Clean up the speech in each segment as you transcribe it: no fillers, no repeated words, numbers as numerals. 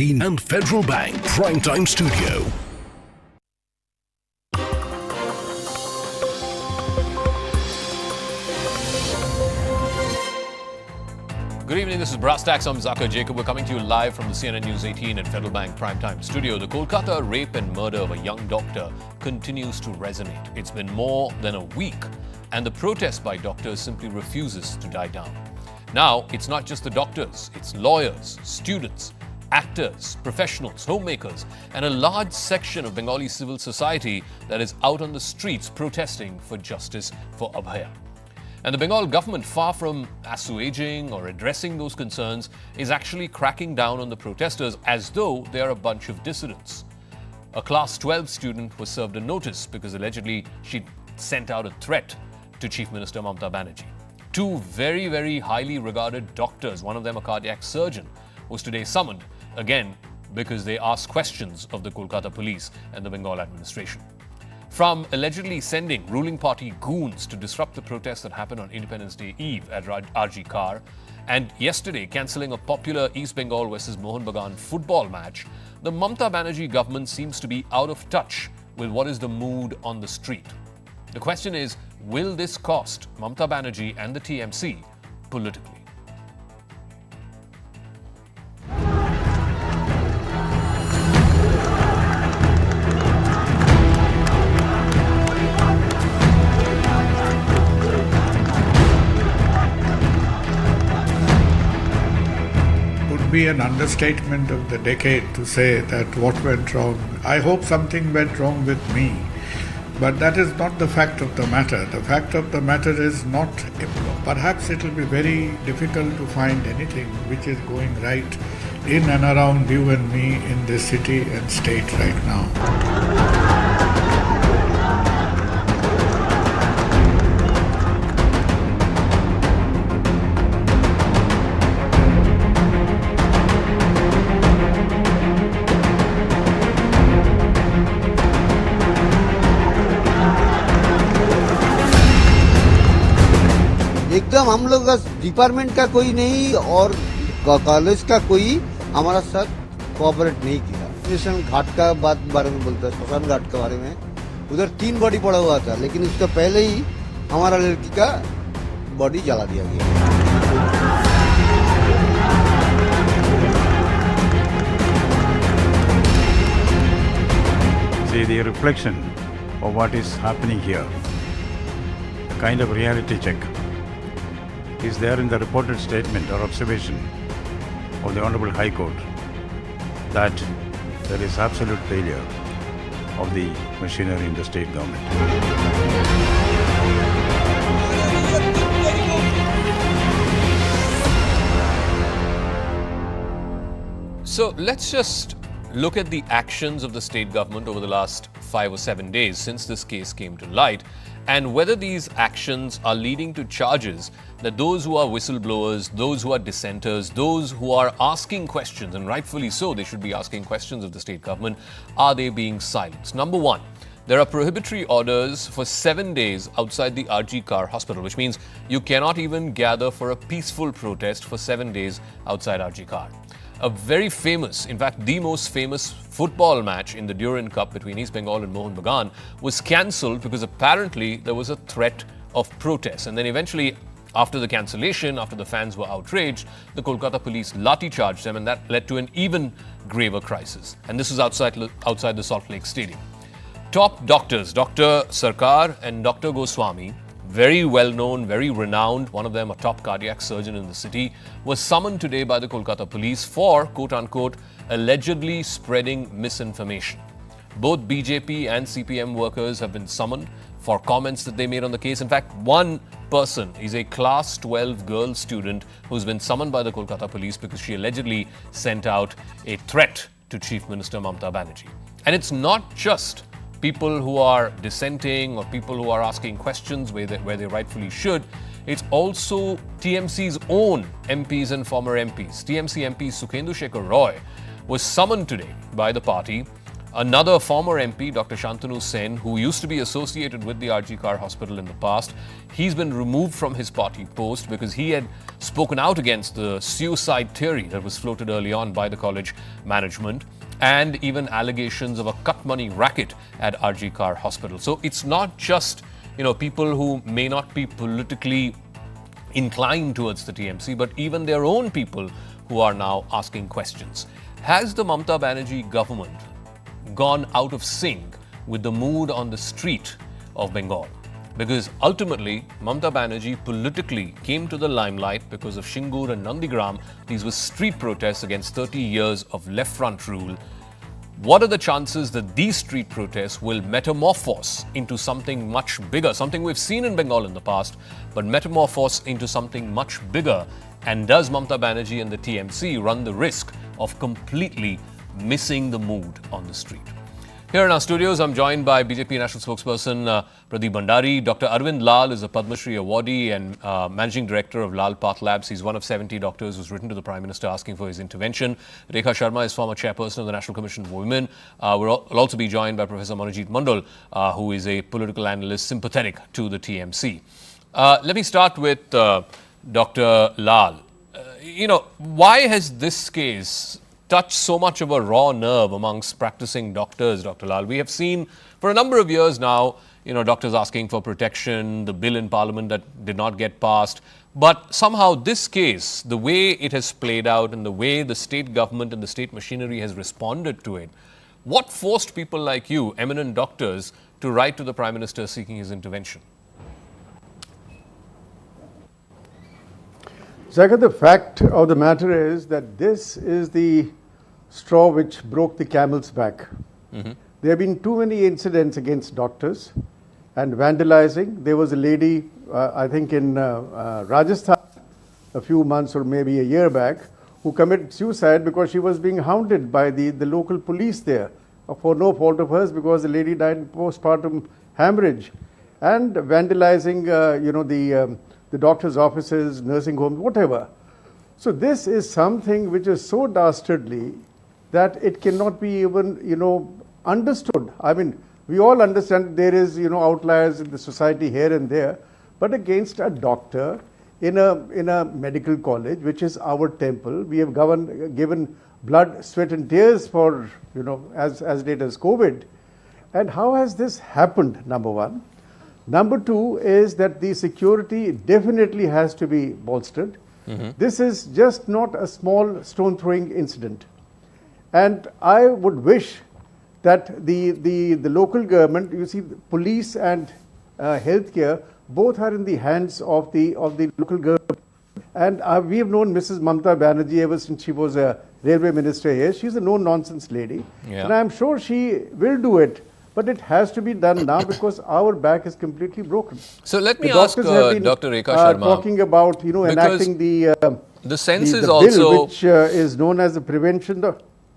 And Federal Bank Primetime Studio. Good evening, this is Brass Tacks. I'm Zakir Jacob. We're coming to you live from the CNN News 18 and Federal Bank Primetime Studio. The Kolkata rape and murder of a young doctor continues to resonate. It's been more than a week, and the protest by doctors simply refuses to die down. Now, it's not just the doctors, it's lawyers, students, actors, professionals, homemakers, and a large section of Bengali civil society that is out on the streets protesting for justice for Abhaya. And the Bengal government, far from assuaging or addressing those concerns, is actually cracking down on the protesters as though they are a bunch of dissidents. A Class 12 student was served a notice because allegedly she'd sent out a threat to Chief Minister Mamata Banerjee. Two very, very highly regarded doctors, one of them a cardiac surgeon, was today summoned, again because they asked questions of the Kolkata police and the Bengal administration. From allegedly sending ruling party goons to disrupt the protests that happened on Independence Day Eve at RG Kar, and yesterday cancelling a popular East Bengal versus Mohun Bagan football match, the Mamata Banerjee government seems to be out of touch with what is the mood on the street. The question is, will this cost Mamata Banerjee and the TMC politically? Be an understatement of the decade to say that what went wrong. I hope something went wrong with me, but that is not the fact of the matter. The fact of the matter is not, perhaps it will be very difficult to find anything which is going right in and around you and me in this city and state right now. एकदम हम लोग का department का कोई नहीं और college का कोई हमारा साथ कोऑपरेट नहीं किया। स्टेशन घाट का बारे में बोलता है, श्मशान घाट के बारे में उधर 3 बॉडी पड़ा हुआ था, लेकिन उसका पहले ही हमारा लड़की का बॉडी जला दिया गया। See the reflection of what is happening here, a kind of reality check is there in the reported statement or observation of the Honorable High Court that there is absolute failure of the machinery in the state government. So let's just look at the actions of the state government over the last 5 or 7 days since this case came to light, and whether these actions are leading to charges that those who are whistleblowers, those who are dissenters, those who are asking questions, and rightfully so, they should be asking questions of the state government, are they being silenced? Number one, there are prohibitory orders for 7 days outside the RG Kar hospital, which means you cannot even gather for a peaceful protest for 7 days outside RG Kar. A very famous, in fact, the most famous football match in the Durand Cup between East Bengal and Mohun Bagan was cancelled because apparently there was a threat of protest. And then eventually, after the cancellation, after the fans were outraged, the Kolkata police lathi charged them, and that led to an even graver crisis. And this was outside the Salt Lake Stadium. Top doctors, Dr. Sarkar and Dr. Goswami, very well known, very renowned, one of them a top cardiac surgeon in the city, was summoned today by the Kolkata police for, quote unquote, allegedly spreading misinformation. Both BJP and CPM workers have been summoned for comments that they made on the case. In fact, one person is a Class 12 girl student who's been summoned by the Kolkata police because she allegedly sent out a threat to Chief Minister Mamata Banerjee. And it's not just people who are dissenting or people who are asking questions where they rightfully should. It's also TMC's own MPs and former MPs. TMC MP Sukhendu Shekhar Roy was summoned today by the party Another former MP, Dr. Shantanu Sen, who used to be associated with the RG Kar Hospital in the past, he's been removed from his party post because he had spoken out against the suicide theory that was floated early on by the college management, and even allegations of a cut money racket at RG Kar Hospital. So it's not just, people who may not be politically inclined towards the TMC, but even their own people who are now asking questions. Has the Mamata Banerjee government gone out of sync with the mood on the street of Bengal? Because ultimately, Mamata Banerjee politically came to the limelight because of Shingur and Nandigram. These were street protests against 30 years of left front rule. What are the chances that these street protests will metamorphose into something much bigger, something we've seen in Bengal in the past, but metamorphose into something much bigger? And does Mamata Banerjee and the TMC run the risk of completely missing the mood on the street? Here in our studios, I'm joined by BJP National Spokesperson Pradeep Bhandari. Dr. Arvind Lal is a Padma Shri awardee and Managing Director of Lal Path Labs. He's one of 70 doctors who's written to the Prime Minister asking for his intervention. Rekha Sharma is former Chairperson of the National Commission for Women. We'll also be joined by Professor Manojit Mandal, who is a political analyst sympathetic to the TMC. Let me start with Dr. Lal. Why has this case touched so much of a raw nerve amongst practicing doctors, Dr. Lal? We have seen for a number of years now, doctors asking for protection, the bill in Parliament that did not get passed. But somehow this case, the way it has played out and the way the state government and the state machinery has responded to it, what forced people like you, eminent doctors, to write to the Prime Minister seeking his intervention? Zagar, the fact of the matter is that this is the straw which broke the camel's back. Mm-hmm. There have been too many incidents against doctors and vandalizing. There was a lady, I think in Rajasthan, a few months or maybe a year back, who committed suicide because she was being hounded by the local police there for no fault of hers, because the lady died in postpartum hemorrhage, and vandalizing, the doctor's offices, nursing homes, whatever. So this is something which is so dastardly that it cannot be even, understood. I mean, we all understand there is, outliers in the society here and there, but against a doctor in a medical college, which is our temple, we have given blood, sweat and tears for, as late as COVID. And how has this happened, number one? Number two is that the security definitely has to be bolstered. Mm-hmm. This is just not a small stone-throwing incident. And I would wish that the local government, police and healthcare, both are in the hands of the local government. And we have known Mrs. Mamata Banerjee ever since she was a railway minister here. She's a no-nonsense lady. Yeah. And I'm sure she will do it. But it has to be done now because our back is completely broken. So let me ask Dr. Rekha Sharma. Talking about, enacting the sense is the also bill, which is known as the prevention.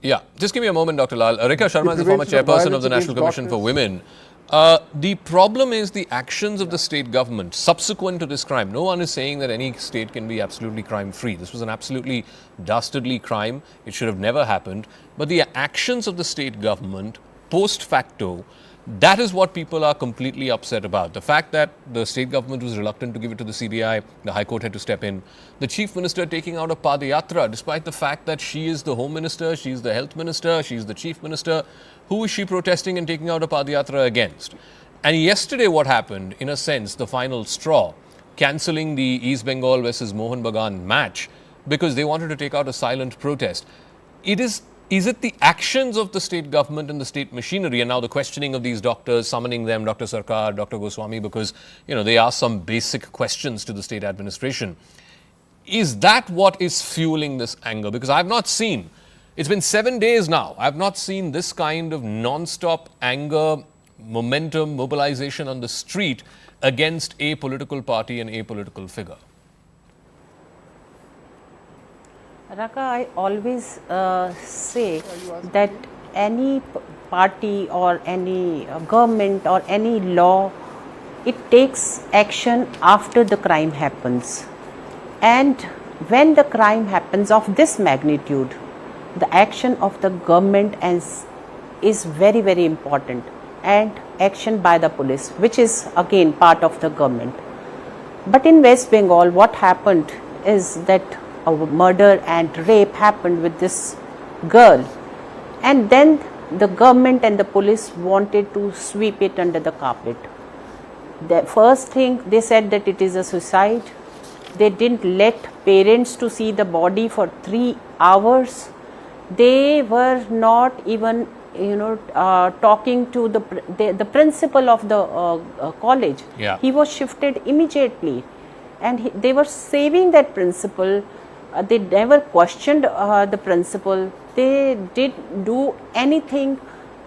Yeah, just give me a moment, Dr. Lal. Rekha Sharma is the former chairperson of the National Commission for Women. The problem is the actions of the state government subsequent to this crime. No one is saying that any state can be absolutely crime-free. This was an absolutely dastardly crime. It should have never happened. But the actions of the state government post facto, that is what people are completely upset about. The fact that the state government was reluctant to give it to the CBI, the High Court had to step in. The Chief Minister taking out a Padayatra, despite the fact that she is the Home Minister, she's the Health Minister, she's the Chief Minister. Who is she protesting and taking out a Padayatra against? And yesterday what happened, in a sense, the final straw, cancelling the East Bengal versus Mohun Bagan match because they wanted to take out a silent protest. Is it the actions of the state government and the state machinery, and now the questioning of these doctors, summoning them, Dr. Sarkar, Dr. Goswami, because, they ask some basic questions to the state administration. Is that what is fueling this anger? Because I've not seen, it's been 7 days now, I've not seen this kind of non-stop anger, momentum, mobilization on the street against a political party and a political figure. Raka, I always say that any party or any government or any law, it takes action after the crime happens. And when the crime happens of this magnitude, the action of the government and is very, very important, and action by the police, which is again part of the government. But in West Bengal, what happened is that a murder and rape happened with this girl, and then the government and the police wanted to sweep it under the carpet. The first thing they said that it is a suicide. They didn't let parents to see the body for 3 hours. They were not even talking to the principal of the college. Yeah. He was shifted immediately, and they were saving that principal. They never questioned the principal. They didn't do anything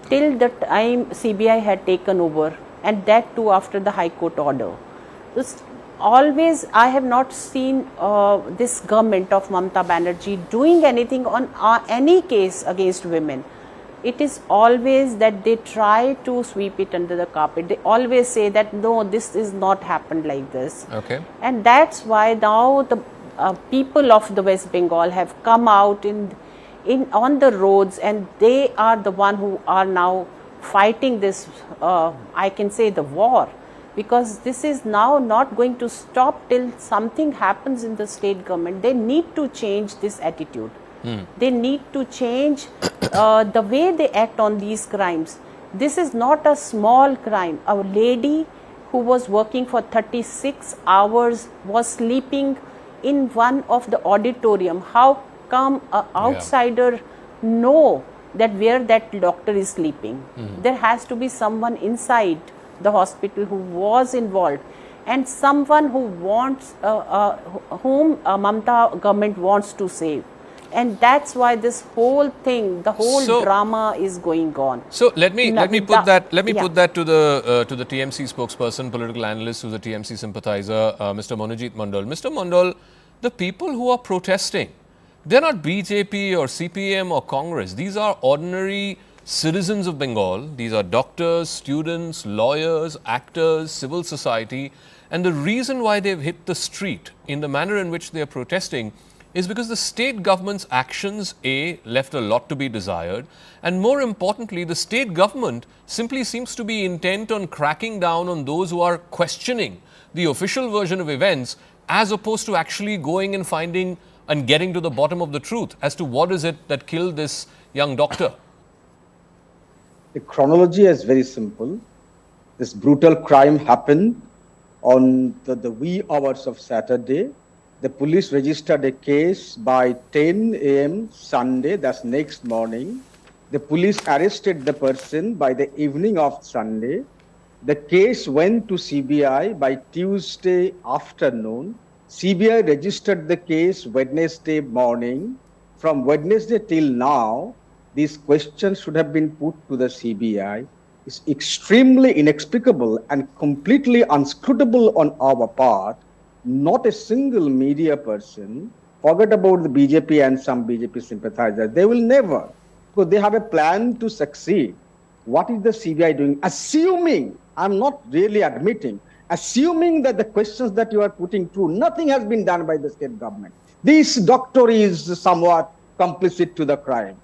till the time CBI had taken over, and that too after the High Court order. Always, I have not seen this government of Mamata Banerjee doing anything on any case against women. It is always that they try to sweep it under the carpet. They always say that no, this is not happened like this. Okay. And that's why now the people of the West Bengal have come out on the roads, and they are the one who are now fighting this, I can say, the war, because this is now not going to stop till something happens in the state government. They need to change this attitude. They need to change the way they act on these crimes. This is not a small crime. A lady who was working for 36 hours was sleeping in one of the auditorium. How come an outsider know that where that doctor is sleeping? There has to be someone inside the hospital who was involved, and someone who wants, whom Mamata government wants to save. And that's why this whole thing, the whole drama is going on. So let me put that to the TMC spokesperson, political analyst, who's a TMC sympathizer, Mr. Monojit Mandal. Mr. Mandal, the people who are protesting, they're not BJP or CPM or Congress. These are ordinary citizens of Bengal. These are doctors, students, lawyers, actors, civil society. And the reason why they've hit the street in the manner in which they are protesting is because the state government's actions, left a lot to be desired, and more importantly, the state government simply seems to be intent on cracking down on those who are questioning the official version of events, as opposed to actually going and finding and getting to the bottom of the truth as to what is it that killed this young doctor. The chronology is very simple. This brutal crime happened on the wee hours of Saturday. The police registered a case by 10 a.m. Sunday, that's next morning. The police arrested the person by the evening of Sunday. The case went to CBI by Tuesday afternoon. CBI registered the case Wednesday morning. From Wednesday till now, these questions should have been put to the CBI. It's extremely inexplicable and completely unscrutable on our part. Not a single media person, forget about the BJP and some BJP sympathizers, they will never, because they have a plan to succeed. What is the CBI doing? Assuming, I'm not really admitting, assuming that the questions that you are putting through, nothing has been done by the state government. This doctor is somewhat complicit to the crime.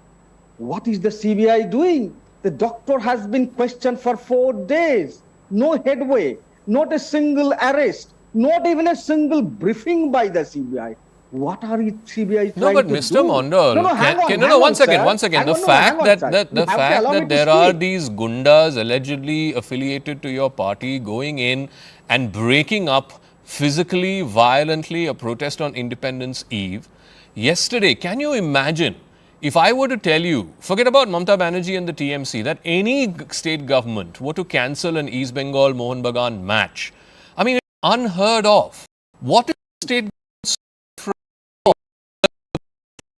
What is the CBI doing? The doctor has been questioned for 4 days. No headway, not a single arrest. Not even a single briefing by the CBI. What are CBI trying to do? No, but Mr. Mondal, one second. The fact that there are these gundas allegedly affiliated to your party going in and breaking up physically, violently a protest on Independence Eve. Yesterday, can you imagine if I were to tell you, forget about Mamata Banerjee and the TMC, that any state government were to cancel an East Bengal Mohun Bagan match? I mean, unheard of. What is the state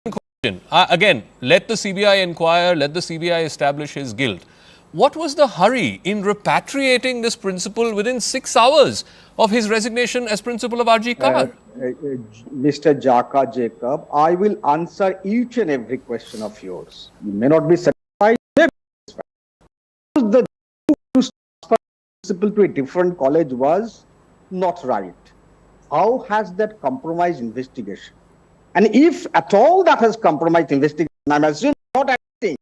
question? Again, let the CBI inquire, let the CBI establish his guilt. What was the hurry in repatriating this principal within 6 hours of his resignation as principal of RG Kar? Mr. Jaka Jacob, I will answer each and every question of yours. You may not be satisfied. The principal to a different college was not right. How has that compromised investigation? And if at all that has compromised investigation, I'm assuming not acting.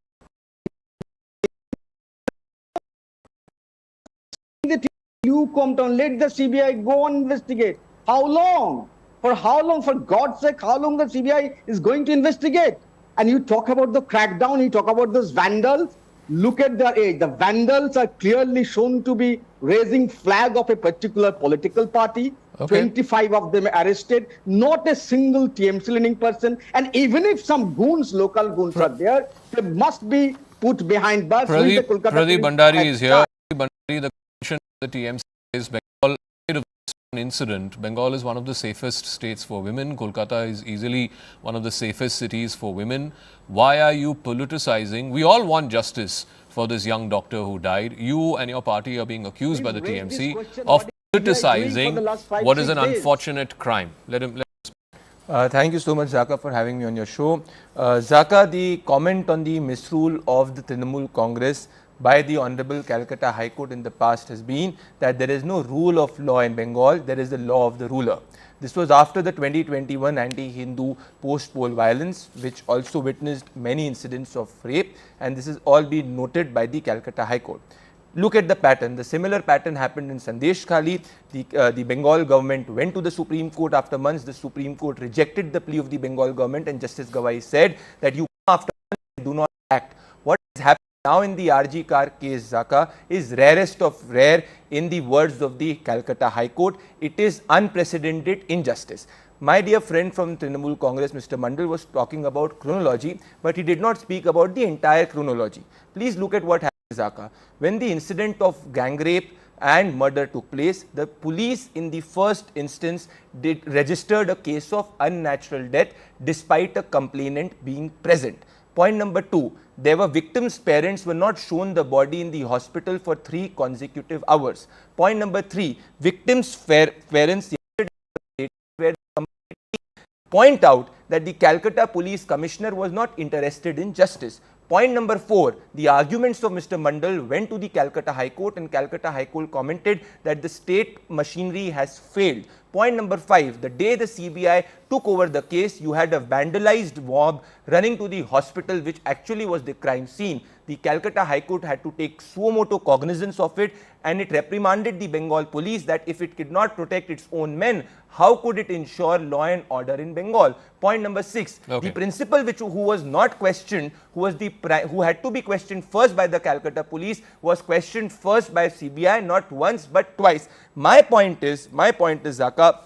do calm down. Let the CBI go and investigate. How long? For how long? For God's sake, how long the CBI is going to investigate? And you talk about the crackdown, you talk about those vandals. Look at their age. The vandals are clearly shown to be raising flag of a particular political party. Okay. 25 of them arrested. Not a single TMC leaning person. And even if some goons, local goons are there, they must be put behind bars. Pradeep Bhandari is here. Pradeep Bhandari, the commission of the TMC is Bengal. Incident. Bengal is one of the safest states for women. Kolkata is easily one of the safest cities for women. Why are you politicizing? We all want justice for this young doctor who died. You and your party are being accused by the TMC of politicizing what is an unfortunate crime. Let him. Thank you so much, Zaka, for having me on your show. Zaka, the comment on the misrule of the Trinamool Congress by the Honorable Calcutta High Court in the past has been that there is no rule of law in Bengal, there is the law of the ruler. This was after the 2021 anti-Hindu post-poll violence, which also witnessed many incidents of rape, and this has all been noted by the Calcutta High Court. Look at the pattern. The similar pattern happened in Sandesh Khali. The Bengal government went to the Supreme Court after months. The Supreme Court rejected the plea of the Bengal government, and Justice Gawai said that you after months do not act. What is happening now in the RG Car case, Zaka, is rarest of rare in the words of the Calcutta High Court. It is unprecedented injustice. My dear friend from Trinamool Congress, Mr. Mandal, was talking about chronology, but he did not speak about the entire chronology. Please look at what happened, Zaka. When the incident of gang rape and murder took place, the police in the first instance registered a case of unnatural death despite a complainant being present. Point number 2, there were victims' parents were not shown the body in the hospital for 3 consecutive hours. Point number 3, victims' parents were point out that the Calcutta Police Commissioner was not interested in justice. Point number 4, the arguments of Mr. Mandal went to the Calcutta High Court, and Calcutta High Court commented that the state machinery has failed. Point number 5, the day the CBI took over the case, you had a vandalized mob running to the hospital, which actually was the crime scene. The Calcutta High Court had to take suo motu cognizance of it, and it reprimanded the Bengal police that if it could not protect its own men, how could it ensure law and order in Bengal? Point number 6, the principal who was not questioned, who had to be questioned first by the Calcutta police, was questioned first by CBI, not once but twice. My point is, Zaka,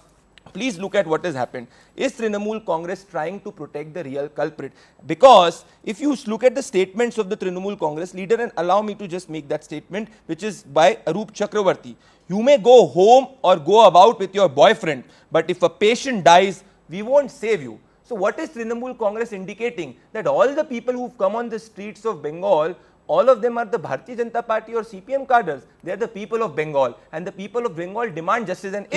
please look at what has happened. Is Trinamool Congress trying to protect the real culprit? Because if you look at the statements of the Trinamool Congress leader, and allow me to just make that statement, which is by Arup Chakravarti. You may go home or go about with your boyfriend, but if a patient dies, we won't save you. So what is Trinamool Congress indicating? That all the people who've come on the streets of Bengal, all of them are the Bharatiya Janata Party or CPM cadres. They are the people of Bengal, and the people of Bengal demand justice. And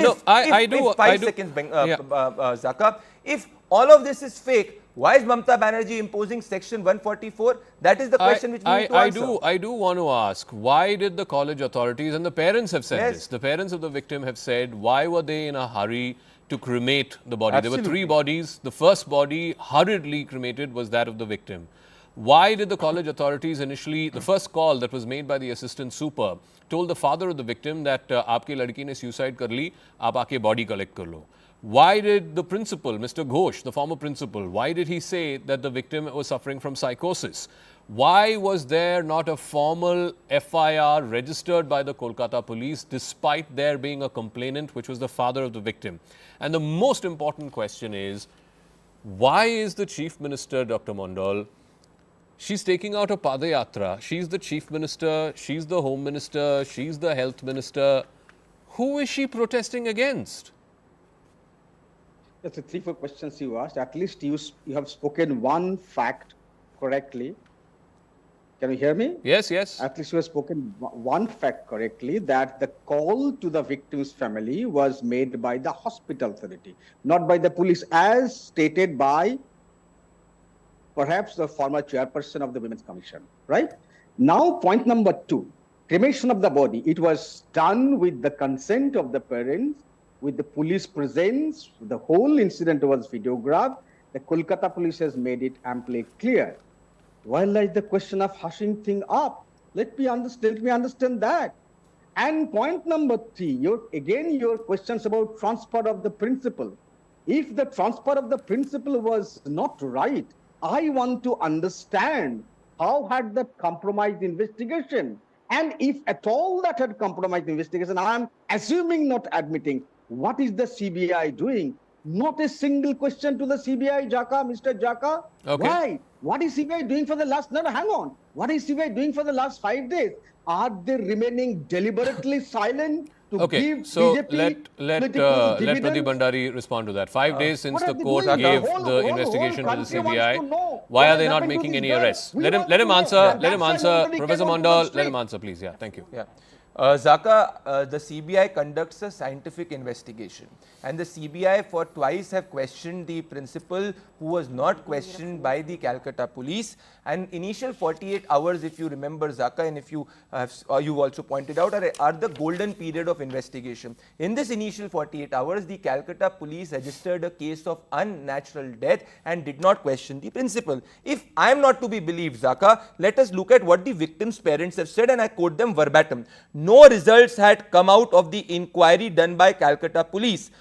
Zaka, if all of this is fake, why is Mamata Banerjee imposing section 144? That is the question which we need to answer. I do want to ask, why did the college authorities, and the parents have said this, the parents of the victim have said, why were they in a hurry to cremate the body? Absolutely. There were 3 bodies. The first body hurriedly cremated was that of the victim. Why did the college authorities initially, the first call that was made by the assistant super, told the father of the victim that aapke ladki ne suicide kar li, aap aake body collect kar lo? Why did the principal, Mr. Ghosh, the former principal, why did he say that the victim was suffering from psychosis? Why was there not a formal FIR registered by the Kolkata police despite there being a complainant, which was the father of the victim? And the most important question is, why is the Chief Minister, Dr. Mondal, she's taking out a Padayatra. She's the Chief Minister, she's the Home Minister, she's the Health Minister. Who is she protesting against? That's the 3-4 questions you asked. At least you have spoken one fact correctly. Can you hear me? Yes, yes. At least you have spoken one fact correctly, that the call to the victim's family was made by the hospital authority, not by the police, as stated by perhaps the former chairperson of the Women's Commission, right? Now, point number 2, cremation of the body. It was done with the consent of the parents, with the police presence. The whole incident was videographed. The Kolkata police has made it amply clear. Why lies the question of hushing thing up? Let me understand that. And point number 3, your questions about transfer of the principle. If the transfer of the principle was not right, I want to understand how had that compromised investigation? And if at all that had compromised investigation, I'm assuming not admitting, what is the CBI doing? Not a single question to the CBI, Jaka, Mr. Jaka. Okay. Why? What is CBI doing for the last, no, hang on. What is CBI doing for the last 5 days? Are they remaining deliberately silent to give so BJP let political Pradeep dividends? Bhandari respond to that. 5 days since What the are they court doing? gave The whole- the whole investigation to the country wants CBI, to know why what are they not happened to making these any girls. arrests? We Let him want to know. answer. And Let him that's why answer. nobody Professor came out to Mondal, let demonstrate. him answer, please. Yeah, thank you. Yeah. Zaka, the CBI conducts a scientific investigation, and the CBI for twice have questioned the principal who was not questioned by the Calcutta police. And initial 48 hours, if you remember, Zaka, and if you have, you've also pointed out, are the golden period of investigation. In this initial 48 hours, the Calcutta police registered a case of unnatural death and did not question the principal. If I am not to be believed, Zaka, let us look at what the victim's parents have said, and I quote them verbatim. No results had come out of the inquiry done by Calcutta police.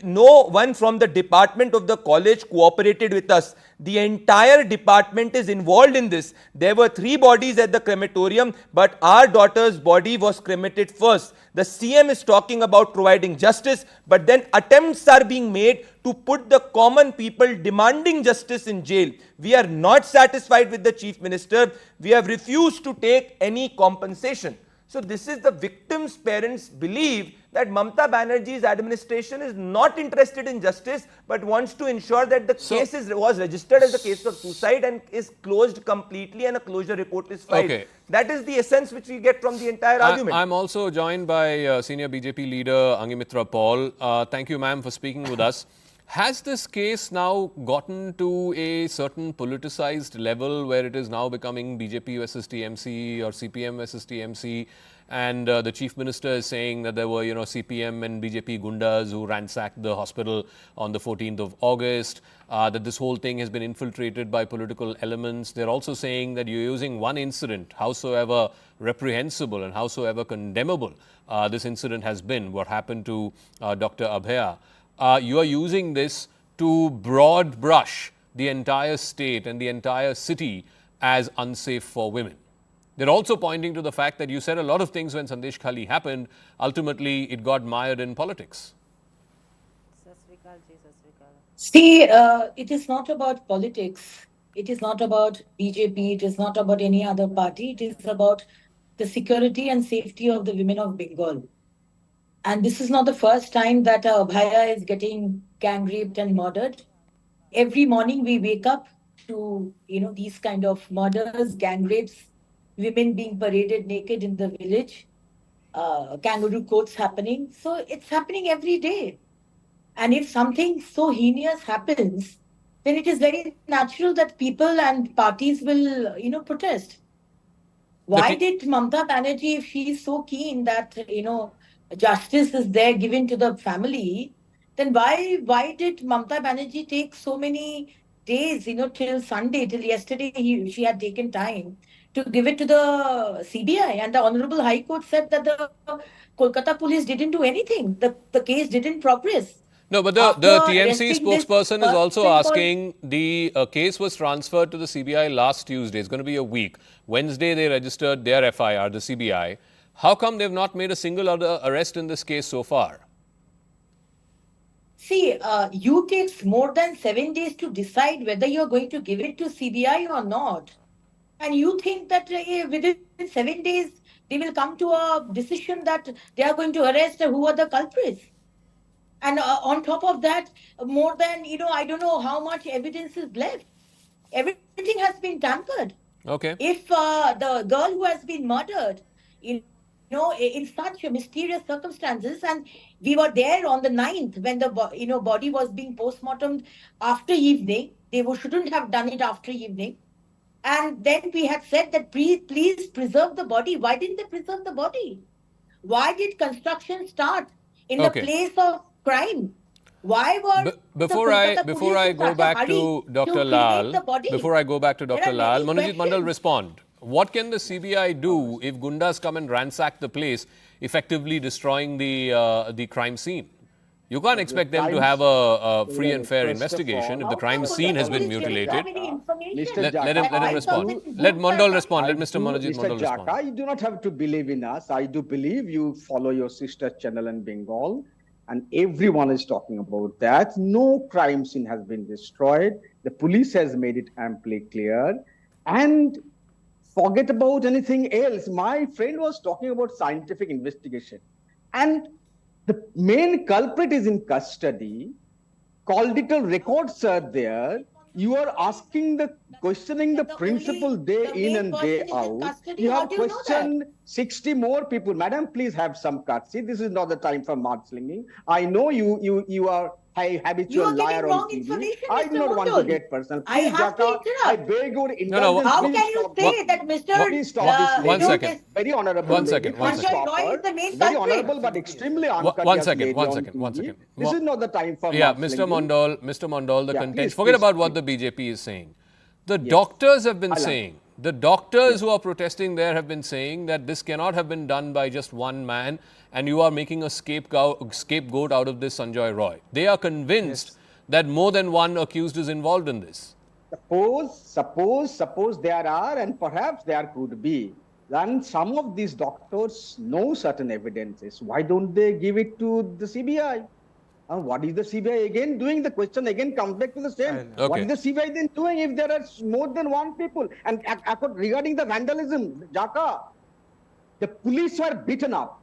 No one from the department of the college cooperated with us. The entire department is involved in this. There were 3 bodies at the crematorium, but our daughter's body was cremated first. The CM is talking about providing justice, but then attempts are being made to put the common people demanding justice in jail. We are not satisfied with the Chief Minister. We have refused to take any compensation. So this is the victim's parents believe that Mamata Banerjee's administration is not interested in justice, but wants to ensure that the case was registered as a case of suicide and is closed completely, and a closure report is filed. Okay. That is the essence which we get from the entire argument. I'm also joined by senior BJP leader Angimitra Paul. Thank you, ma'am, for speaking with us. Has this case now gotten to a certain politicized level where it is now becoming BJP versus TMC or CPM versus TMC, and the Chief Minister is saying that there were, CPM and BJP gundas who ransacked the hospital on the 14th of August, that this whole thing has been infiltrated by political elements. They're also saying that you're using one incident, howsoever reprehensible and howsoever condemnable this incident has been, what happened to Dr. Abhaya. You are using this to broad brush the entire state and the entire city as unsafe for women. They're also pointing to the fact that you said a lot of things when Sandesh Khali happened. Ultimately, it got mired in politics. See, it is not about politics. It is not about BJP. It is not about any other party. It is about the security and safety of the women of Bengal. And this is not the first time that Abhaya is getting gang raped and murdered. Every morning we wake up to, these kind of murders, gang rapes, women being paraded naked in the village, kangaroo courts happening. So it's happening every day. And if something so heinous happens, then it is very natural that people and parties will, protest. Why did Mamata Banerjee, if she is so keen that, justice is there given to the family, then why did Mamata Banerjee take so many days, till Sunday, till yesterday, she had taken time to give it to the CBI, and the Honorable High Court said that the Kolkata police didn't do anything. The case didn't progress. No, but the TMC spokesperson is also asking, the case was transferred to the CBI last Tuesday. It's going to be a week. Wednesday, they registered their FIR, the CBI. How come they've not made a single other arrest in this case so far? See, you takes more than 7 days to decide whether you're going to give it to CBI or not. And you think that within 7 days, they will come to a decision that they are going to arrest who are the culprits. And on top of that, more than, I don't know how much evidence is left. Everything has been tampered. Okay. If the girl who has been murdered, in such mysterious circumstances, and we were there on the 9th when the body was being postmortemed after evening, they shouldn't have done it after evening. And then we had said that please preserve the body. Why didn't they preserve the body? Why did construction start in the place of crime? Why were before I go back to Dr. Lal, Manojit Mandal, respond. what can the CBI do if Gundas come and ransack the place, effectively destroying the crime scene? You can't expect them to have a free and fair investigation if the crime scene has been mutilated. Let him respond. Let Mondal respond. Let Mr. Manojit Mondal respond. Jaka, you do not have to believe in us. I do believe you follow your sister channel in Bengal, and everyone is talking about that. No crime scene has been destroyed. The police has made it amply clear. And forget about anything else. My friend was talking about scientific investigation. And the main culprit is in custody. Political records are there. You are questioning the principle day in and day out. You have questioned 60 more people. Madam, please have some courtesy. This is not the time for mudslinging. I know you are a habitual liar on TV. I do not want to get personal. Please, Jaka, I beg your indulgence. How can you say that Mr. Please stop this. One second. Very honorable. One second. Very honorable but extremely uncourteous. One second. This is not the time for Mr. Mondal, the contention. Forget about what the BJP is saying. The doctors have been saying, the doctors who are protesting there have been saying that this cannot have been done by just one man, and you are making a scapegoat out of this Sanjay Roy. They are convinced that more than one accused is involved in this. Suppose there are, and perhaps there could be. Then some of these doctors know certain evidences. Why don't they give it to the CBI? What is the CBI again doing? The question again comes back to the same. Okay. What is the CBI then doing if there are more than one people? And regarding the vandalism, Jaka, the police were beaten up.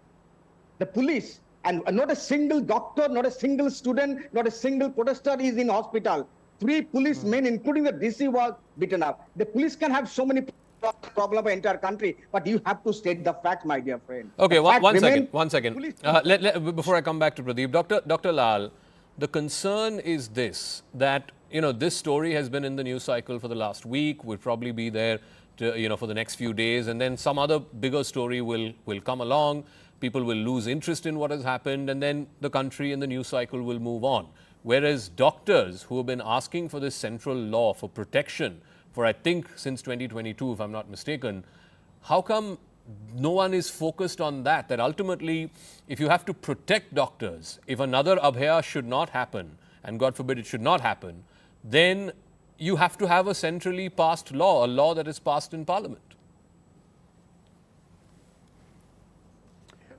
The police, and not a single doctor, not a single student, not a single protester is in hospital. 3 policemen, including the DC, was beaten up. The police can have so many problems of the entire country, but you have to state the fact, my dear friend. Okay, one second. Before I come back to Pradeep, Dr. Lal, the concern is this, that this story has been in the news cycle for the last week, will probably be there for the next few days, and then some other bigger story will come along. People will lose interest in what has happened, and then the country and the news cycle will move on. Whereas doctors who have been asking for this central law for protection for, I think, since 2022, if I'm not mistaken, how come no one is focused on that? That ultimately, if you have to protect doctors, if another Abhaya should not happen, and God forbid it should not happen, then you have to have a centrally passed law, a law that is passed in Parliament.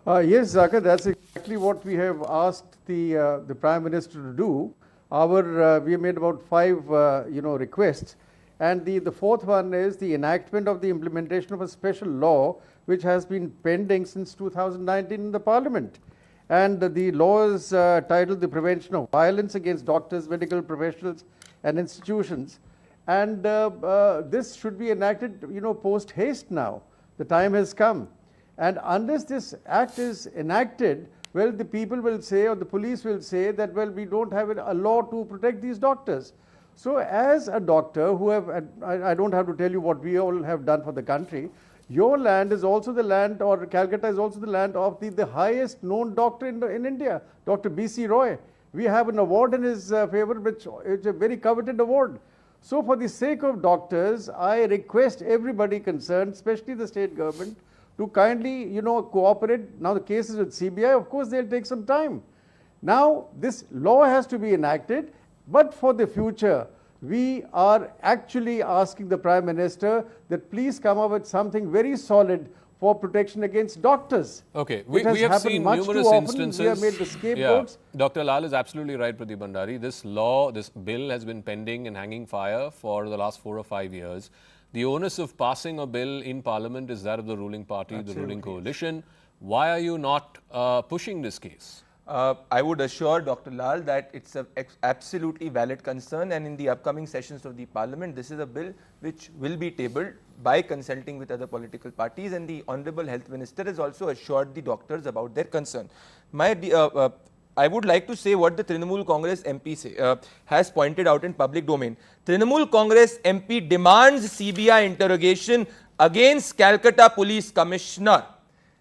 Yes, Zaka, that's exactly what we have asked the Prime Minister to do. We have made about 5 requests, and the 4th one is the enactment of the implementation of a special law which has been pending since 2019 in the Parliament. And the law is titled the Prevention of Violence Against Doctors, Medical Professionals and Institutions. And this should be enacted, post haste now. The time has come. And unless this act is enacted, well, the people will say, or the police will say that, well, we don't have a law to protect these doctors. So as a doctor who I don't have to tell you what we all have done for the country, your land is also the land, or Calcutta is also the land of the highest known doctor in India, Dr. B.C. Roy. We have an award in his favor, which is a very coveted award. So for the sake of doctors, I request everybody concerned, especially the state government, to kindly, cooperate. Now the case is with CBI, of course they'll take some time. Now this law has to be enacted, but for the future, we are actually asking the Prime Minister that please come up with something very solid for protection against doctors. Okay, we have seen numerous instances. We have made the scapegoats. Yeah. Dr. Lal is absolutely right, Pradeep Bhandari. This bill has been pending and hanging fire for the last 4 or 5 years. The onus of passing a bill in Parliament is that of the ruling party, the ruling coalition. Why are you not pushing this case? I would assure Dr. Lal that it's an absolutely valid concern, and in the upcoming sessions of the Parliament, this is a bill which will be tabled by consulting with other political parties, and the Honourable Health Minister has also assured the doctors about their concern. I would like to say what the Trinamool Congress MP has pointed out in public domain. Trinamool Congress MP demands CBI interrogation against Calcutta Police Commissioner.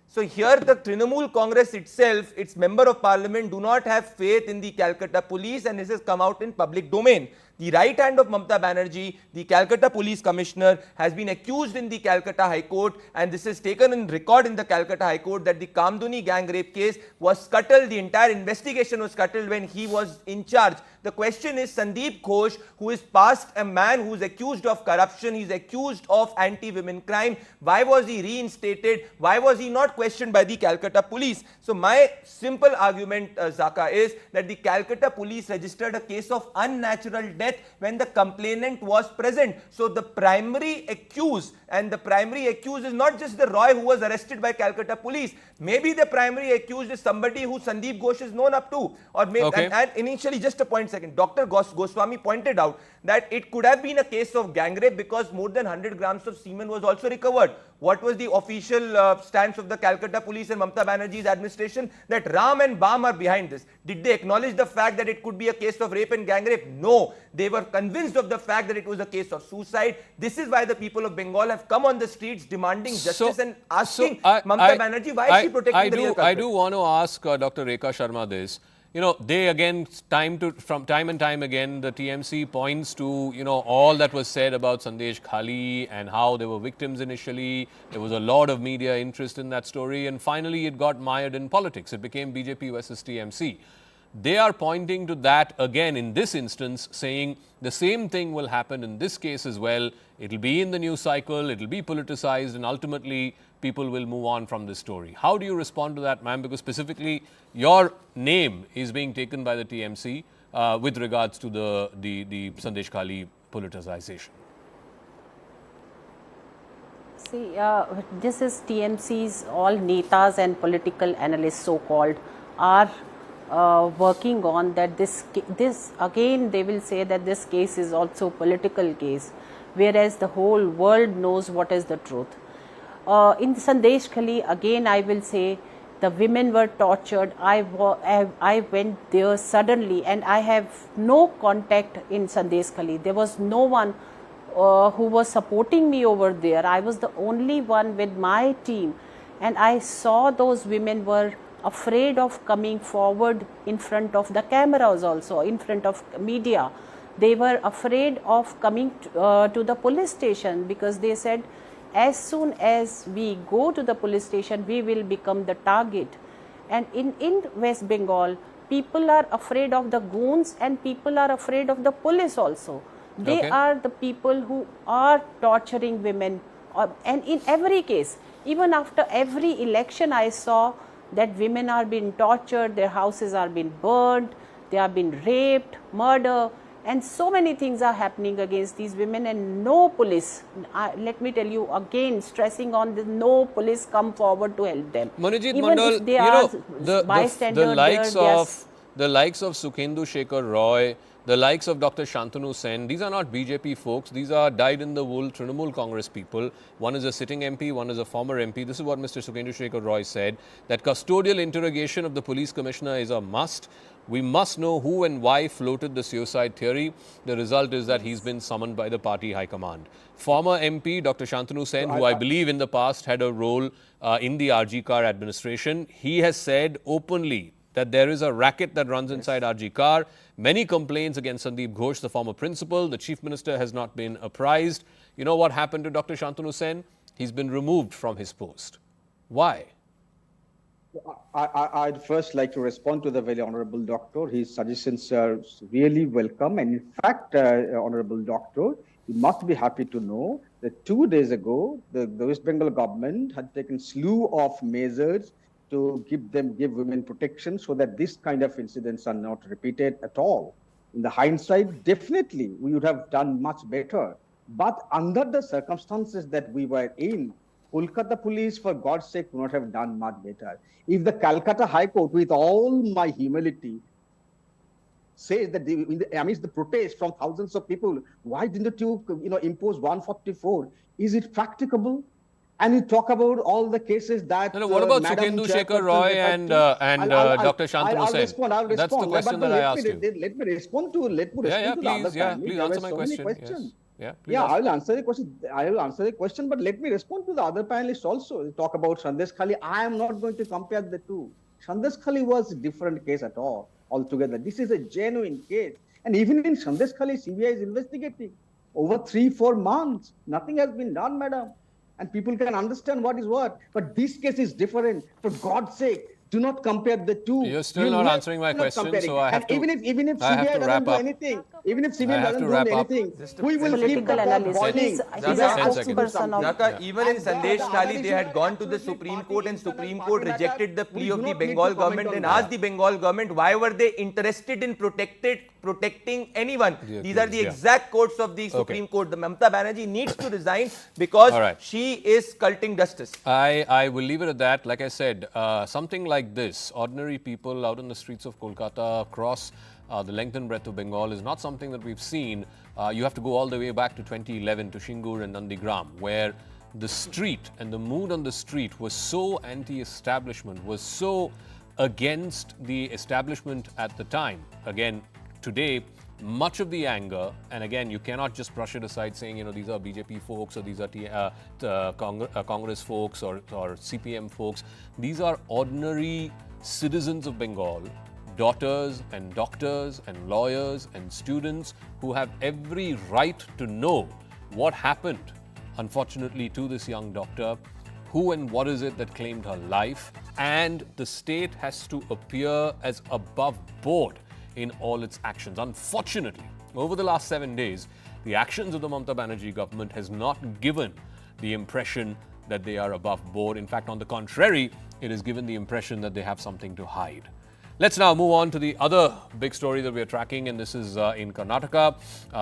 So here the Trinamool Congress itself, its member of parliament, do not have faith in the Calcutta police, and this has come out in public domain. The right hand of Mamata Banerjee, the Calcutta Police Commissioner, has been accused in the Calcutta High Court, and this is taken in record in the Calcutta High Court, that the Kamduni gang rape case was scuttled, the entire investigation was scuttled when he was in charge. The question is, Sandeep Ghosh, who is past a man who is accused of corruption, he is accused of anti-women crime, why was he reinstated? Why was he not questioned by the Calcutta police? So my simple argument, Zaka, is that the Calcutta police registered a case of unnatural death when the complainant was present. So the primary accused, and the primary accused is not just the Roy who was arrested by Calcutta police. Maybe the primary accused is somebody who Sandeep Ghosh is known up to. Or maybe, and initially, just a point second, Dr. Goswami pointed out that it could have been a case of gang rape because more than 100 grams of semen was also recovered. What was the official stance of the Calcutta police and Mamata Banerjee's administration? That Ram and Bam are behind this. Did they acknowledge the fact that it could be a case of rape and gang rape? No. They were convinced of the fact that it was a case of suicide. This is why the people of Bengal have come on the streets demanding justice and asking Mamata Banerjee, why is she protecting the real culprit? I do want to ask Dr. Rekha Sharma this. You know, they again, from time and time again, the TMC points to, you know, all that was said about Sandesh Khali and how they were victims initially. There was a lot of media interest in that story, and finally it got mired in politics. It became BJP versus TMC. They are pointing to that again in this instance, saying the same thing will happen in this case as well. It'll be in the news cycle, it'll be politicized, and ultimately people will move on from this story. How do you respond to that, ma'am? Because specifically your name is being taken by the TMC with regards to the Sandesh Khali politicization. See, this is TMC's, all netas and political analysts so-called are working on that this again they will say that this case is also political case, whereas the whole world knows what is the truth. In Sandesh Khali, again I will say the women were tortured. I went there suddenly and I have no contact in Sandesh Khali. There was no one who was supporting me over there. I was the only one with my team, and I saw those women were afraid of coming forward in front of the cameras, also in front of media. They were afraid of coming to the police station because they said, as soon as we go to the police station, we will become the target. And in West Bengal, people are afraid of the goons and people are afraid of the police also. They are the people who are torturing women. And in every case, even after every election, I saw that women are being tortured, their houses are being burned, they are being raped, murder, and so many things are happening against these women, and no police, let me tell you again, stressing on this, no police come forward to help them. Manojit Even Mandal, if they are bystander, the likes of Sukhendu Shekhar Roy, the likes of Dr. Shantanu Sen, these are not BJP folks, these are dyed-in-the-wool Trinamool Congress people. One is a sitting MP, one is a former MP. This is what Mr. Sukhendu Shekhar Roy said, that custodial interrogation of the police commissioner is a must. We must know who and why floated the suicide theory. The result is that he's been summoned by the party high command. Former MP Dr. Shantanu Sen, who I believe in the past had a role in the RG Kar administration, he has said openly that there is a racket that runs inside RG Kar. Many complaints against Sandeep Ghosh, the former principal. The chief minister has not been apprised. You know what happened to Dr. Shantanu Sen? He's been removed from his post. Why? I'd first like to respond to the very honorable doctor. His suggestions are really welcome. And in fact, honorable doctor, you must be happy to know that 2 days ago, the West Bengal government had taken slew of measures to give women protection so that this kind of incidents are not repeated at all. In the hindsight, definitely we would have done much better. But under the circumstances that we were in, Kolkata police, for God's sake, would not have done much better. If the Calcutta High Court, with all my humility, says that amidst the protest from thousands of people, why didn't you, impose 144? Is it practicable? And you talk about all the cases that... No, what about Sukhendu Shekhar Roy and Dr. Shantanu Sen? I'll respond. That's the question that I asked you. Let me respond to the other panel. Please answer my question. I will answer the question. I will answer the question, but let me respond to the other panelists also. Talk about Sandesh Khali. I am not going to compare the two. Sandesh Khali was a different case at all, altogether. This is a genuine case. And even in Sandesh Khali, CBI is investigating. Over 3-4 months, nothing has been done, madam. And people can understand what is what. But this case is different. For God's sake, do not compare the two. You're still not answering my question, so I have to. Even if I have CBI to doesn't wrap do up. anything, even if I CBI have doesn't to do wrap up. anything, we will keep Political the pot analysis. boiling. He's a 10 seconds. spokesperson of Zaka, even in And Sandesh the Khali, other they had issue gone to the absolutely Supreme party Court and internal Supreme party Court matter. rejected the We plea do of the not need to Bengal comment government on and that. asked the Bengal government why were they interested in protecting anyone. Yeah, These are the yeah. exact quotes of the Supreme Court. The Mamata Banerjee needs to resign because All right. she is culting justice. I will leave it at that. Like I said, something like this, ordinary people out in the streets of Kolkata across the length and breadth of Bengal is not something that we've seen. You have to go all the way back to 2011 to Shingur and Nandigram, where the street and the mood on the street was so anti-establishment, was so against the establishment at the time. Again, today, much of the anger, and again, you cannot just brush it aside saying, you know, these are BJP folks or these are Congress folks or CPM folks. These are ordinary citizens of Bengal, daughters and doctors and lawyers and students who have every right to know what happened, unfortunately, to this young doctor. Who and what is it that claimed her life? And the state has to appear as above board in all its actions. Unfortunately, over the last 7 days, the actions of the Mamata Banerjee government has not given the impression that they are above board. In fact, on the contrary, it has given the impression that they have something to hide. Let's now move on to the other big story that we are tracking, and this is in Karnataka.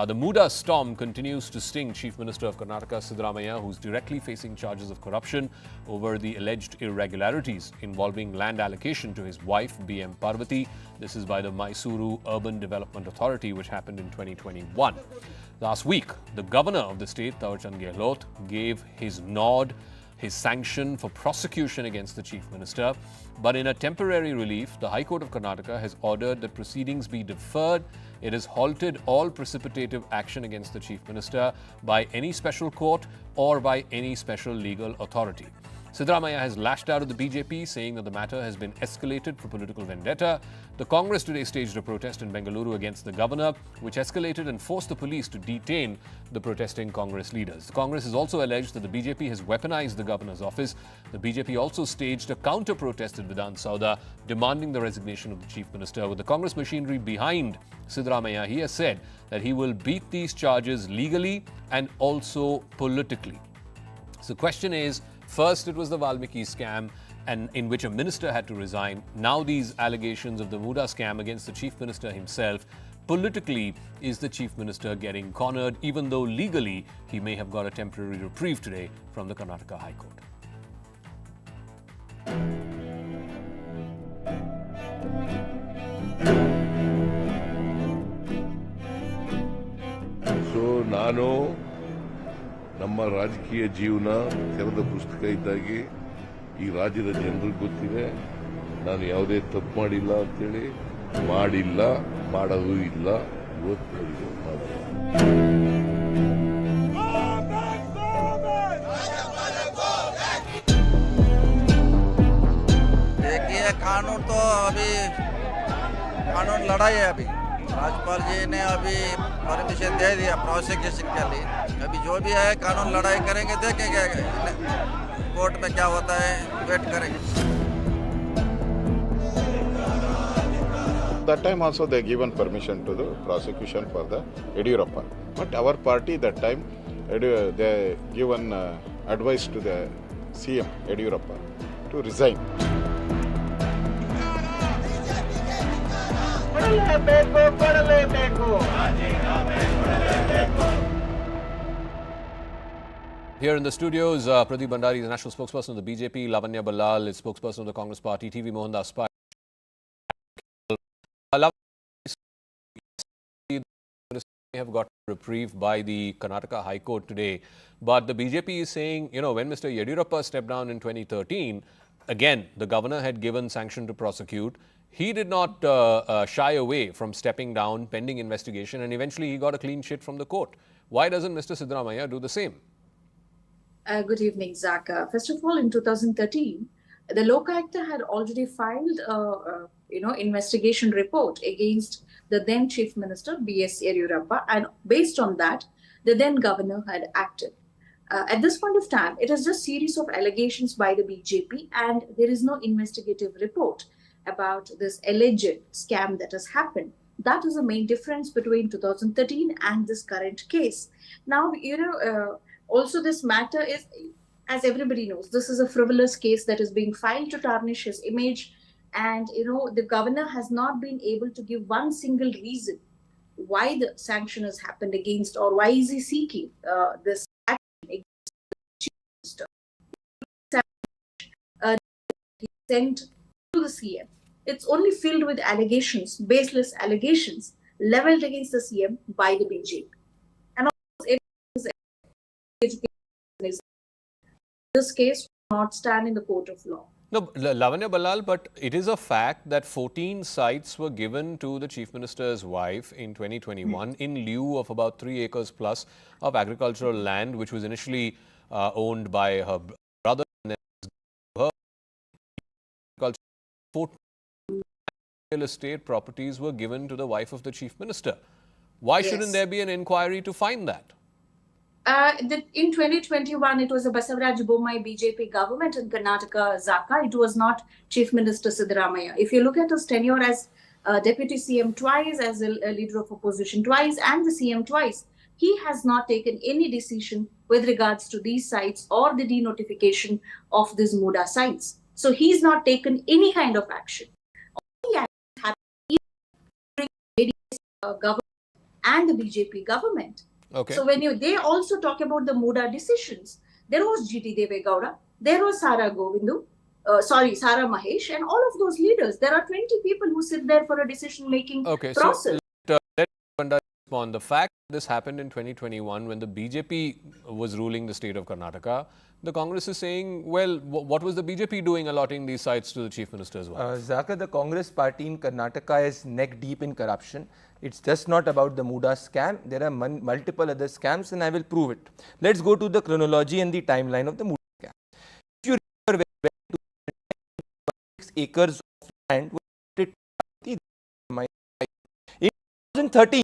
The MUDA storm continues to sting Chief Minister of Karnataka, Siddaramaiah, who's directly facing charges of corruption over the alleged irregularities involving land allocation to his wife, BM Parvati. This is by the Mysuru Urban Development Authority, which happened in 2021. Last week, the Governor of the state, Thaawarchand Gehlot, gave his nod, his sanction for prosecution against the Chief Minister. But in a temporary relief, the High Court of Karnataka has ordered that proceedings be deferred. It has halted all precipitative action against the Chief Minister by any special court or by any special legal authority. Siddaramaiah has lashed out at the BJP, saying that the matter has been escalated for political vendetta. The Congress today staged a protest in Bengaluru against the governor, which escalated and forced the police to detain the protesting Congress leaders. The Congress has also alleged that the BJP has weaponized the governor's office. The BJP also staged a counter-protest at Vidhan Sauda, demanding the resignation of the chief minister. With the Congress machinery behind Siddaramaiah, he has said that he will beat these charges legally and also politically. So the question is, first, it was the Valmiki scam, and in which a minister had to resign. Now these allegations of the MUDA scam against the chief minister himself. Politically, is the chief minister getting cornered, even though legally he may have got a temporary reprieve today from the Karnataka High Court? So ನಾನು ನಮ್ಮ ರಾಜಕೀಯ ಜೀವನ ತೆರೆದ ಪುಸ್ತಕ ಇದ್ದಾಗಿ ಈ ರಾಜ್ಯದ ಜನರಿಗೆ ಗೊತ್ತಿದೆ. ನಾನು ಯಾವುದೇ ತಪ್ಪು ಮಾಡಿಲ್ಲ ಅಂತೇಳಿ, ಮಾಡಿಲ್ಲ, ಮಾಡೋದು ಇಲ್ಲ. ಇವತ್ತು देखिए कानून तो अभी कानून लड़ाई है। अभी राज्यपाल जी ने अभी परमिशन दे दिया प्रोसिक्यूशन के लिए। अभी जो भी है कानून लड़ाई करेंगे, देखेंगे कोर्ट में क्या होता है, वेट करेंगे। That time also they given permission to the prosecution for the Yediyurappa. But our party that time they given advice to the CM Yediyurappa to resign. Here in the studios, Pradeep Bhandari is the national spokesperson of the BJP, Lavanya Ballal is spokesperson of the Congress party, TV Mohandas Pai. Have got reprieve by the Karnataka High Court today, but the BJP is saying, you know, when Mr. Yediyurappa stepped down in 2013, again, the governor had given sanction to prosecute. He did not shy away from stepping down pending investigation, and eventually he got a clean sheet from the court. Why doesn't Mr. Siddaramaiah do the same? Good evening, Zach. First of all, in 2013, the Lokayukta had already filed investigation report against the then Chief Minister B.S. Yediyurappa, and based on that, the then governor had acted. At this point of time, it is just series of allegations by the BJP, and there is no investigative report about this alleged scam that has happened. That is the main difference between 2013 and this current case. Now, also this matter is, as everybody knows, this is a frivolous case that is being filed to tarnish his image. And, the governor has not been able to give one single reason why the sanction has happened against, or why is he seeking this action against the Chief Minister. He sent to the CM. It's only filled with allegations, baseless allegations, leveled against the CM by the BJP. And of course, this case will not stand in the court of law. No, Lavanya Balal, but it is a fact that 14 sites were given to the Chief Minister's wife in 2021 in lieu of about 3 acres plus of agricultural land, which was initially owned by her brother. And then her 14 real estate properties were given to the wife of the Chief Minister. Why shouldn't there be an inquiry to find that? In 2021, it was a Basavaraj Bommai BJP government in Karnataka, Zaka. It was not Chief Minister Siddaramaiah. If you look at his tenure as Deputy CM twice, as a leader of opposition twice, and the CM twice, he has not taken any decision with regards to these sites or the denotification of these MUDA sites. So he's not taken any kind of action. All the actions happened during the government and the BJP government. Okay. So when they also talk about the MUDA decisions, there was G.T. Devegowda, there was Sara Sara Mahesh, and all of those leaders. There are 20 people who sit there for a decision-making process. So let Ananda respond. The fact that this happened in 2021 when the BJP was ruling the state of Karnataka, the Congress is saying, well, what was the BJP doing allotting these sites to the Chief Minister's wife? Zaka, the Congress party in Karnataka is neck deep in corruption. It's just not about the MUDA scam. There are multiple other scams, and I will prove it. Let's go to the chronology and the timeline of the MUDA scam. If you remember, 6 acres of land were in 2013,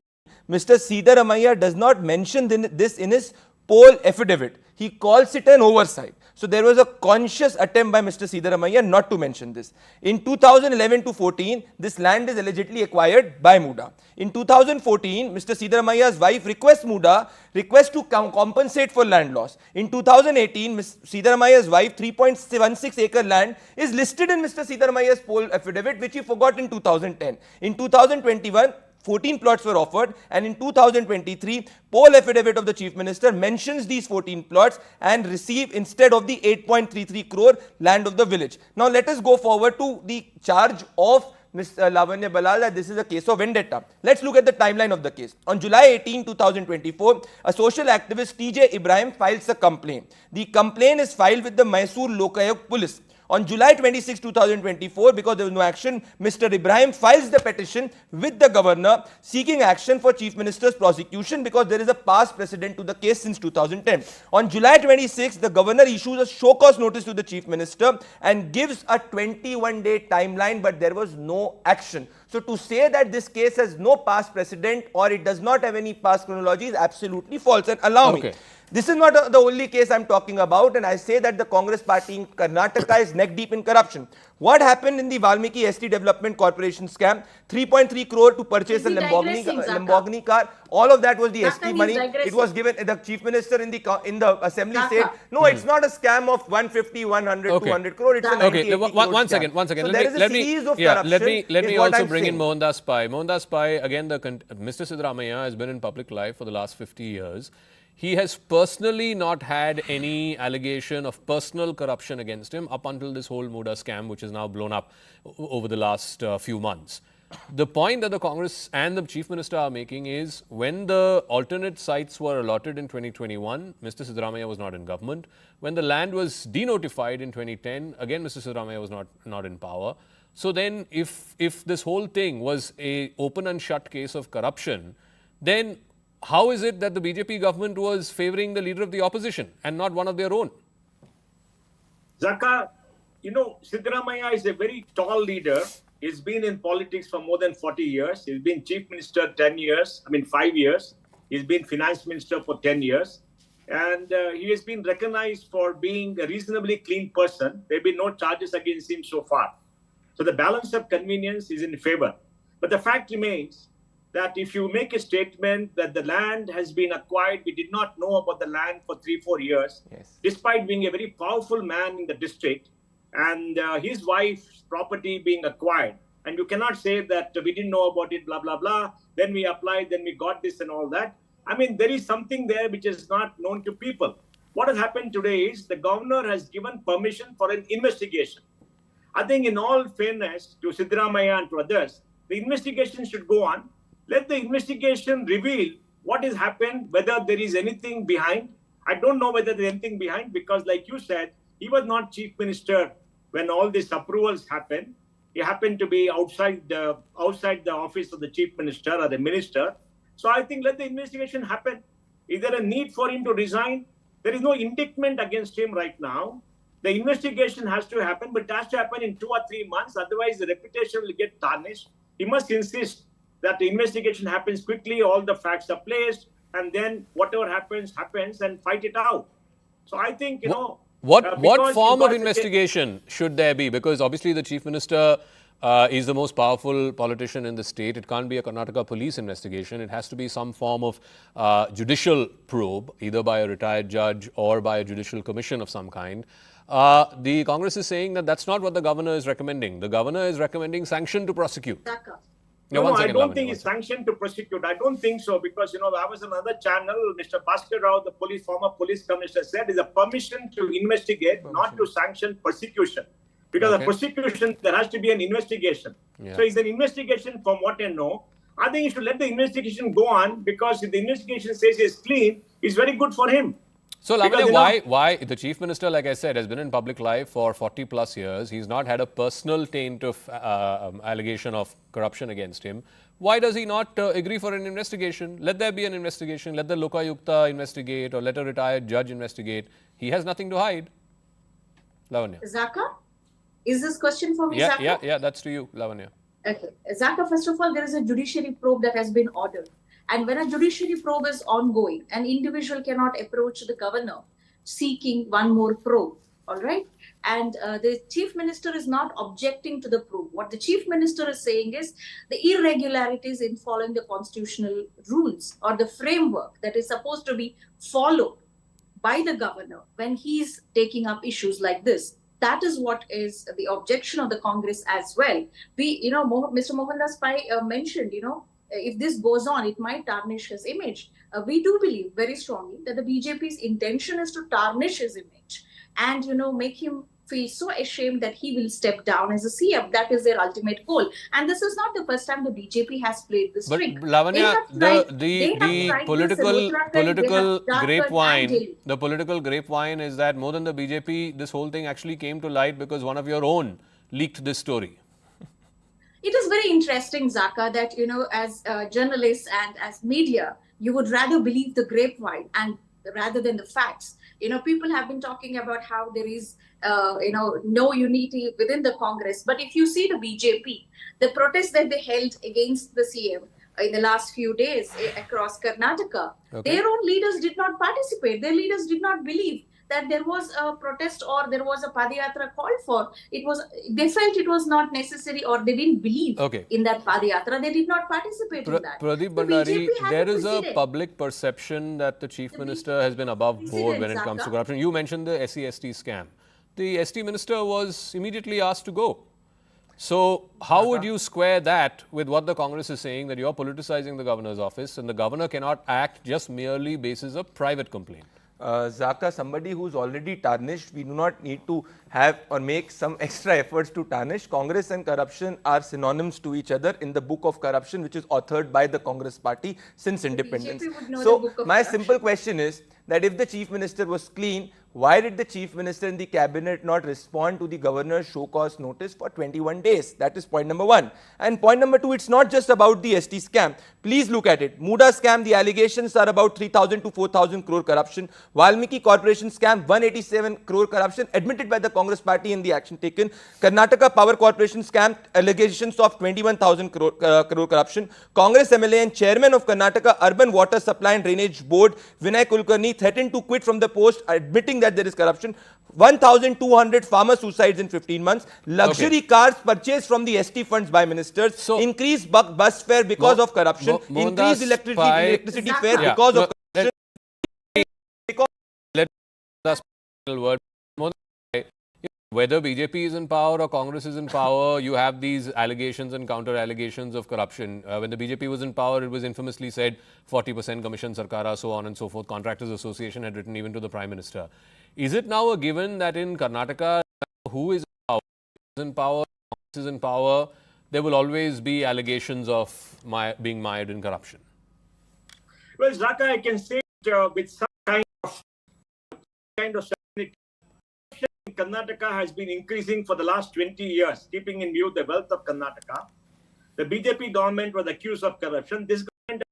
Mr. Siddaramaiah does not mention this in his poll affidavit. He calls it an oversight. So there was a conscious attempt by Mr. Siddaramaiah not to mention this. In 2011 to 14, this land is allegedly acquired by MUDA. In 2014, Mr. Siddaramaiah's wife requests MUDA to compensate for land loss. In 2018, Ms. Siddaramaiah's wife 3.16 acre land is listed in Mr. Siddaramaiah's poll affidavit, which he forgot in 2010. In 2021, 14 plots were offered, and in 2023, poll affidavit of the Chief Minister mentions these 14 plots and receive instead of the 8.33 crore land of the village. Now let us go forward to the charge of Ms. Lavanya Balal that this is a case of vendetta. Let's look at the timeline of the case. On July 18, 2024, a social activist TJ Ibrahim files a complaint. The complaint is filed with the Mysuru Lokayuk police. On July 26, 2024, because there was no action, Mr. Ibrahim files the petition with the governor seeking action for Chief Minister's prosecution because there is a past precedent to the case since 2010. On July 26, the governor issues a show cause notice to the Chief Minister and gives a 21-day timeline, but there was no action. So to say that this case has no past precedent or it does not have any past chronology is absolutely false. And allow me. This is not the only case I'm talking about, and I say that the Congress party in Karnataka is neck deep in corruption. What happened in the Valmiki ST Development Corporation scam? 3.3 crore to purchase a Lamborghini car. All of that was the ST money. It was given. The Chief Minister in the Assembly said, no, it's not a scam of 150, 100, 200 crore. It's a 90, One second. So let me also bring in Mohandas Pai. Mohandas Pai, again, Mr. Siddaramaiah has been in public life for the last 50 years. He has personally not had any allegation of personal corruption against him up until this whole MUDA scam, which is now blown up over the last few months. The point that the Congress and the Chief Minister are making is when the alternate sites were allotted in 2021, Mr. Siddaramaiah was not in government. When the land was denotified in 2010, again, Mr. Siddaramaiah was not in power. So then if this whole thing was a open and shut case of corruption, then how is it that the BJP government was favouring the leader of the opposition and not one of their own? Zaka, Siddaramaiah is a very tall leader He's been in politics for more than 40 years. He's been chief minister 10 years, 5 years. He's been finance minister for 10 years. And he has been recognized for being a reasonably clean person. There have been no charges against him so far. So the balance of convenience is in favor. But the fact remains that if you make a statement that the land has been acquired, we did not know about the land for 3-4 years, despite being a very powerful man in the district, and his wife's property being acquired. And you cannot say that we didn't know about it, blah, blah, blah. Then we applied, then we got this and all that. There is something there which is not known to people. What has happened today is the governor has given permission for an investigation. I think in all fairness to Siddaramaiah and to others, the investigation should go on. Let the investigation reveal what has happened, whether there is anything behind. I don't know whether there's anything behind because, like you said, he was not chief minister when all these approvals happened. He happened to be outside the office of the chief minister or the minister. So I think let the investigation happen. Is there a need for him to resign? There is no indictment against him right now. The investigation has to happen, but it has to happen in 2 or 3 months. Otherwise, the reputation will get tarnished. He must insist that the investigation happens quickly, all the facts are placed, and then whatever happens, and fight it out. So I think, What form of investigation should there be? Because obviously the chief minister is the most powerful politician in the state. It can't be a Karnataka police investigation. It has to be some form of judicial probe, either by a retired judge or by a judicial commission of some kind. The Congress is saying that that's not what the governor is recommending. The governor is recommending sanction to prosecute. No, I don't think it's sanctioned to prosecute. I don't think so because, I was on another channel. Mr. Bhaskar Rao, the former police commissioner, said is a permission to investigate, not to sanction persecution. Because of prosecution, there has to be an investigation. So it's an investigation from what I know. I think you should let the investigation go on because if the investigation says he's clean, it's very good for him. So, Lavanya, why the chief minister, like I said, has been in public life for 40 plus years. He's not had a personal taint of allegation of corruption against him. Why does he not agree for an investigation? Let there be an investigation. Let the Lokayukta investigate or let a retired judge investigate. He has nothing to hide. Lavanya. Zaka, is this question for me, Zaka? Yeah, that's to you, Lavanya. Okay. Zaka, first of all, there is a judiciary probe that has been ordered. And when a judiciary probe is ongoing, an individual cannot approach the governor seeking one more probe, all right? And the chief minister is not objecting to the probe. What the chief minister is saying is the irregularities in following the constitutional rules or the framework that is supposed to be followed by the governor when he's taking up issues like this. That is what is the objection of the Congress as well. We, Mr. Mohandas Pai mentioned, if this goes on, it might tarnish his image. We do believe very strongly that the BJP's intention is to tarnish his image and, make him feel so ashamed that he will step down as a CM. That is their ultimate goal. And this is not the first time the BJP has played this trick. But Lavanya, the political grapevine is that more than the BJP, this whole thing actually came to light because one of your own leaked this story. It is very interesting, Zaka, that, as journalists and as media, you would rather believe the grapevine and rather than the facts. People have been talking about how there is, no unity within the Congress. But if you see the BJP, the protests that they held against the CM in the last few days across Karnataka, their own leaders did not participate. Their leaders did not believe that there was a protest or there was a Padayatra called for. They felt it was not necessary or they didn't believe in that Padayatra. They did not participate in that. Pradeep Bhandari, there is a public perception that the chief minister has been above board when it comes to corruption. You mentioned the SC/ST scam. The ST minister was immediately asked to go. So how would you square that with what the Congress is saying, that you're politicizing the governor's office and the governor cannot act just merely basis a private complaint? Zaka, somebody who's already tarnished, we do not need to have or make some extra efforts to tarnish. Congress and corruption are synonyms to each other in the book of corruption, which is authored by the Congress party since independence. So my simple question is that if the chief minister was clean, why did the chief minister and the cabinet not respond to the governor's show cause notice for 21 days? That is point number one. And point number two, it's not just about the ST scam. Please look at it. MUDA scam, the allegations are about 3,000 to 4,000 crore corruption. Valmiki Corporation scam, 187 crore corruption admitted by the Congress party in the action taken. Karnataka Power Corporation scam, allegations of 21,000 crore corruption. Congress MLA and chairman of Karnataka Urban Water Supply and Drainage Board, Vinay Kulkarni, threatened to quit from the post, admitting that there is corruption. 1,200 farmer suicides in 15 months. Luxury cars purchased from the ST funds by ministers. So, increased bus fare because of corruption. Increased electricity fare because of corruption. Whether BJP is in power or Congress is in power, you have these allegations and counter allegations of corruption. When the BJP was in power, it was infamously said 40% commission sarkara, so on and so forth. Contractors Association had written even to the Prime Minister. Is it now a given that in Karnataka, who is in power, Congress is in power, there will always be allegations of being mired in corruption? Well, Zaka, I can say with some kind of certainty, Karnataka has been increasing for the last 20 years, keeping in view the wealth of Karnataka. The BJP government was accused of corruption. This government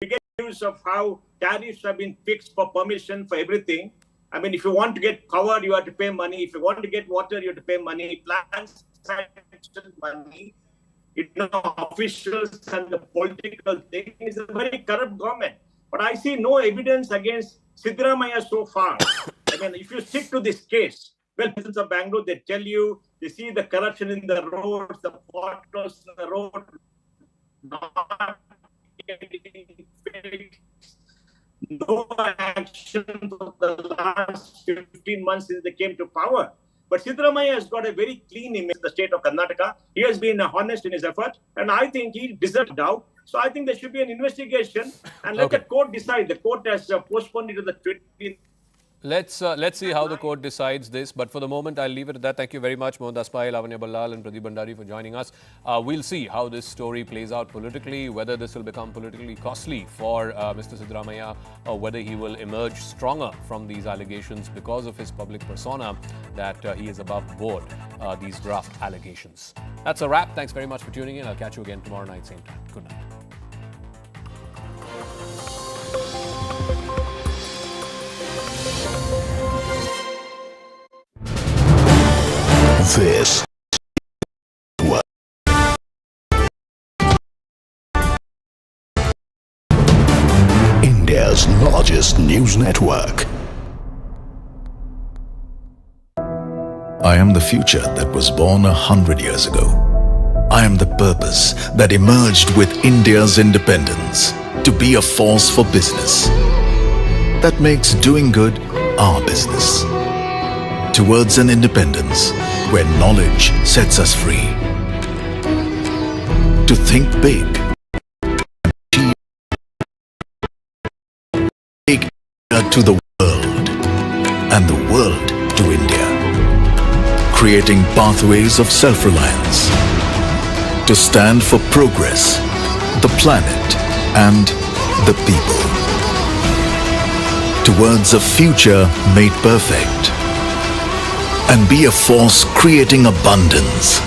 we get news of how tariffs have been fixed for permission for everything. I mean, if you want to get power, you have to pay money. If you want to get water, you have to pay money. Plans, money. Officials and the political thing is a very corrupt government. But I see no evidence against Siddaramaiah so far. I mean, if you stick to this case, well, citizens of Bangalore, they tell you, they see the corruption in the roads, the potholes in the road, not getting fixed. No action for the last 15 months since they came to power. But Siddaramaiah has got a very clean image in the state of Karnataka. He has been honest in his effort, and I think he deserves doubt. So I think there should be an investigation, and let the court decide. The court has postponed it to the 20th. Let's see how the court decides this. But for the moment, I'll leave it at that. Thank you very much, Mohan Daspai, Lavanya Ballal and Pradeep Bhandari for joining us. We'll see how this story plays out politically, whether this will become politically costly for Mr. Siddaramaiah, or whether he will emerge stronger from these allegations because of his public persona, that he is above board these draft allegations. That's a wrap. Thanks very much for tuning in. I'll catch you again tomorrow night, same time. Good night. This India's largest news network. I am the future that was born 100 years ago. I am the purpose that emerged with India's independence, to be a force for business that makes doing good our business. Towards an independence where knowledge sets us free. To think big. Take India to the world and the world to India. Creating pathways of self-reliance. To stand for progress, the planet and the people. Towards a future made perfect. And be a force creating abundance.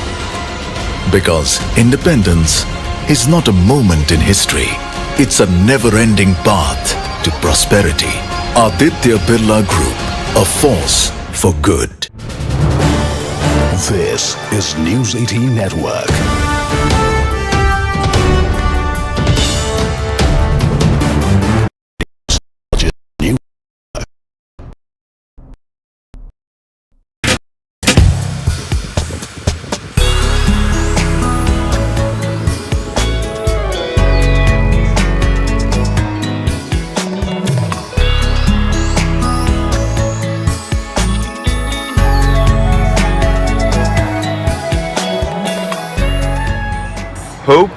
Because independence is not a moment in history. It's a never-ending path to prosperity. Aditya Birla Group, a force for good. This is News 18 Network. Hope,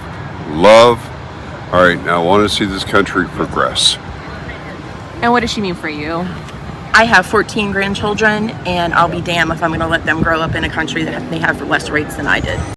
love. All right, now I want to see this country progress. And what does she mean for you? I have 14 grandchildren, and I'll be damned if I'm going to let them grow up in a country that they have less rights than I did.